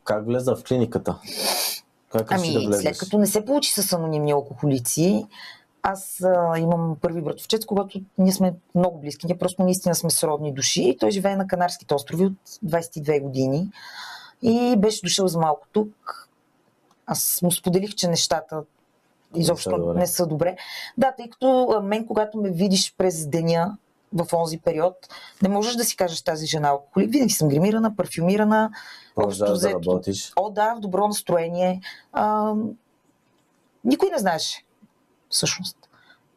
Как влеза в клиниката? Как реши да влезеш? След като не се получи с анонимни алкохолици, аз имам първи братовчет, когато ние сме много близки. Ние просто наистина сме сродни души. Той живее на Канарските острови от 22 години и беше дошъл за малко тук. Аз му споделих, че нещата изобщо не са добре. Да, тъй като мен, когато ме видиш през деня, в онзи период, не можеш да си кажеш тази жена алкохолик. Винаги съм гримирана, парфюмирана. Продължаваш да работиш. Да, в добро настроение. Никой не знаеше, всъщност.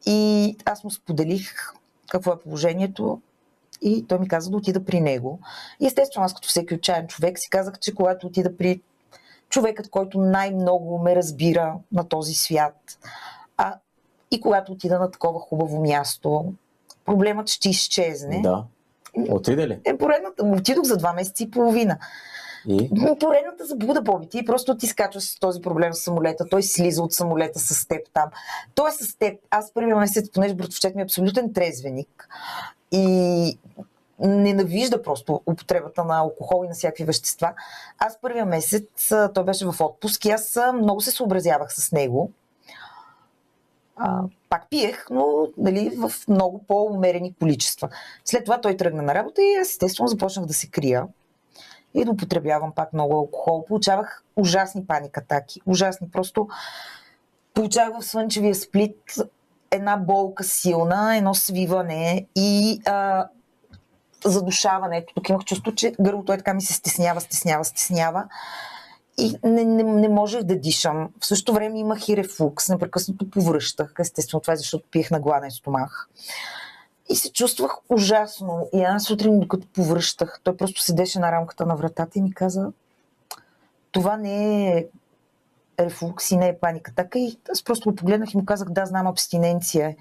И аз му споделих какво е положението и той ми каза да отида при него. И естествено, аз като всеки отчаян човек си казах, че когато отида при човекът, който най-много ме разбира на този свят, и когато отида на такова хубаво място, проблемът ще изчезне. Да. Отиде ли? Отидох за 2 месеца и половина. И? Поредната заблуда, Боби. Ти просто ти скачваш с този проблем с самолета, той слиза от самолета с теб там. Той е с теб. Аз първия месец, понеже братовчет ми е абсолютен трезвеник и ненавижда просто употребата на алкохол и на всякакви вещества. Аз първия месец, той беше в отпуск и аз много се съобразявах с него. Пак пиех, но в много по-умерени количества. След това той тръгна на работа и аз естествено започнах да се крия и да употребявам пак много алкохол. Получавах ужасни паникатаки. Ужасни. Просто получавах в слънчевия сплит една болка силна, едно свиване и задушаване. Тук имах чувство, че гърлото така ми се стеснява. И не можех да дишам. В същото време имах и рефлукс, непрекъснато повръщах. Естествено, това е защото пиех на гладен стомах. И се чувствах ужасно. И една сутрин, докато повръщах, той просто седеше на рамката на вратата и ми каза: това не е рефлукс и не е паникатака. И аз просто го погледнах и му казах: да, знам, абстиненция е.